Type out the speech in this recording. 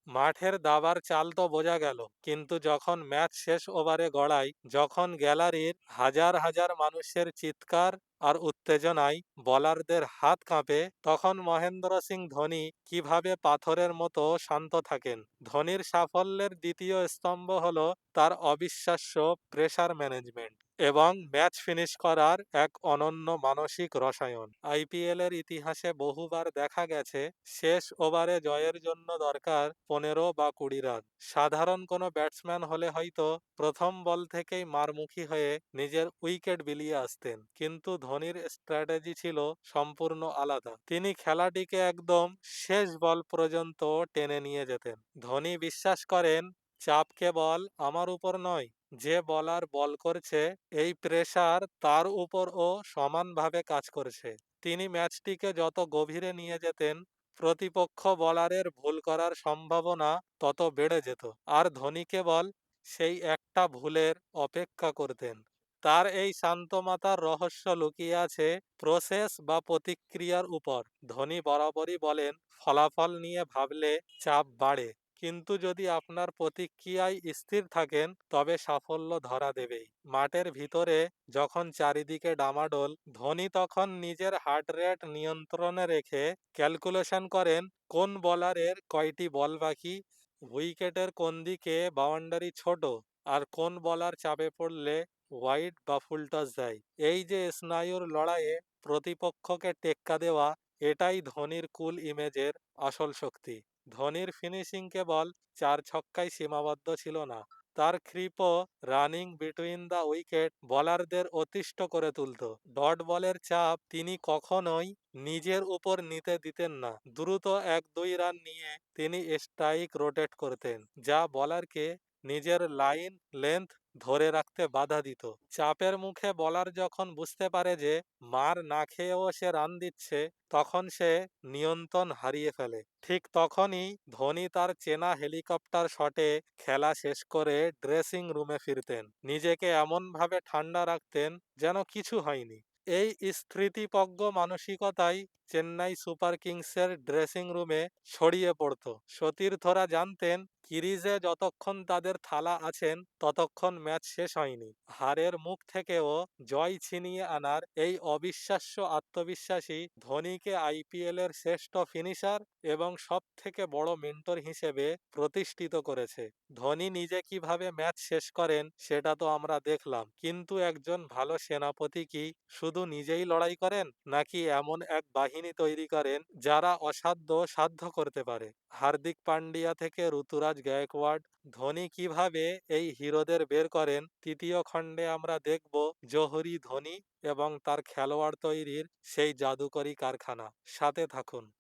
মাঠের দাবার চাল তো বোঝা গেল, কিন্তু যখন ম্যাচ শেষ ওভারে গড়ায়, যখন গ্যালারির হাজার হাজার মানুষের চিৎকার আর উত্তেজনায় বোলারদের হাত কাঁপে, তখন মহেন্দ্র সিং ধোনি কিভাবে পাথরের মতো শান্ত থাকেন? ধোনির সাফল্যের দ্বিতীয় স্তম্ভ হলো তার অবিশ্বাস্য প্রেসার ম্যানেজমেন্ট এবং ম্যাচ ফিনিশ করার এক অনন্য মানসিক রসায়ন। আইপিএল এর ইতিহাসে বহুবার দেখা গেছে শেষ ওভারে জয়ের জন্য দরকার 15 বা 20 রান। সাধারণ কোনো ব্যাটসম্যান হলে হয়তো প্রথম বল থেকেই মারমুখী হয়ে নিজের উইকেট বিলিয়ে আসতেন, কিন্তু ধোনির স্ট্র্যাটেজি ছিল সম্পূর্ণ আলাদা। তিনি খেলাটিকে একদম শেষ বল পর্যন্ত টেনে নিয়ে যেতেন। ধোনি বিশ্বাস করেন চাপ কেবল আমার উপর নয়, যে বলার বল করছে এই প্রেসার তার উপরও সমানভাবে কাজ করছে। তিনি ম্যাচটিকে যত গভীরে নিয়ে যেতেন, প্রতিপক্ষ বোলারের ভুল করার সম্ভাবনা তত বেড়ে যেত, আর ধোনি কেবল সেই একটা ভুলের অপেক্ষা করতেন। তার এই শান্ত মাথার রহস্য লুকিয়ে আছে প্রসেস বা প্রতিক্রিয়ার উপর। ধোনি বরাবরই বলেন, ফলাফল নিয়ে ভাবলে চাপ বাড়ে, কিন্তু যদি আপনার প্রতিক্রিয়ায় স্থির থাকেন তবে সাফল্য ধরা দেবেই। মাঠের ভিতরে যখন চারিদিকে ডামাডোল, ধোনি তখন নিজের হার্ট রেট নিয়ন্ত্রণে রেখে ক্যালকুলেশন করেন কোন বোলারের কয়টি বল বাকি, উইকেটের কোন দিকে বাউন্ডারি ছোট, আর কোন বোলার চাপে পড়লে ওয়াইড বা ফুল টস দেয়। এই যে স্নায়ুর লড়াইয়ে প্রতিপক্ষকে টেক্কা দেওয়া, এটাই ধোনির কুল ইমেজের আসল শক্তি। ধোনির ফিনিশিং কেবল 4 ছক্কায় সীমাবদ্ধ ছিল না, তার কৃপও রানিং বিটুইন দ্য উইকেট বোলারদের অতিষ্ঠ করে তুলত। ডট বলের চাপ তিনি কখনোই নিজের উপর নিতে দিতেন না। দ্রুত 1-2 রান নিয়ে তিনি স্ট্রাইক রোটেট করতেন, যা বোলারকে নিজের লাইন লেন্থ ধরে রাখতে বাধা দিত। চাপের মুখে বোলার যখন বুঝতে পারে যে মার না খেয়েও সে রান দিচ্ছে, তখন সে নিয়ন্ত্রণ হারিয়ে ফেলে। ঠিক তখনই ধোনি তার চেনা হেলিকপ্টার শটে খেলা শেষ করে ড্রেসিং রুমে ফিরতেন। নিজেকে এমনভাবে ঠান্ডা রাখতেন যেন কিছু হয়নি। এই স্থিতিপ্রজ্ঞ মানসিকতাই চেন্নাই সুপার কিংসের ড্রেসিং রুমে ছড়িয়ে পড়ত। সতীর্থরা জানতেন ক্রিজে যতক্ষণ তাদের থালা আছেন ততক্ষণ ম্যাচ শেষ হয়নি। হারের মুখ থেকেও জয় ছিনিয়ে আনার এই অবিশ্বাস্য আত্মবিশ্বাসী ধোনিকে আইপিএল এর শ্রেষ্ঠ ফিনিশার এবং সব থেকে বড় মেন্টর হিসেবে প্রতিষ্ঠিত করেছে। ধোনি নিজে কিভাবে ম্যাচ শেষ করেন সেটা তো আমরা দেখলাম, কিন্তু একজন ভালো সেনাপতি কি শুধু নিজেই লড়াই করেন, নাকি এমন এক বাহিনী তৈরি করেন যারা অসাধ্য সাধ্য করতে পারে? হার্দিক পান্ডিয়া থেকে ঋতুরাজ গায়কোয়াড়, ধোনি কিভাবে এই হিরোদের বের করেন, তৃতীয় খণ্ডে আমরা দেখব জোহরি ধোনি এবং তার খেলোয়াড় তৈরির সেই জাদুকরী কারখানা। সাথে থাকুন।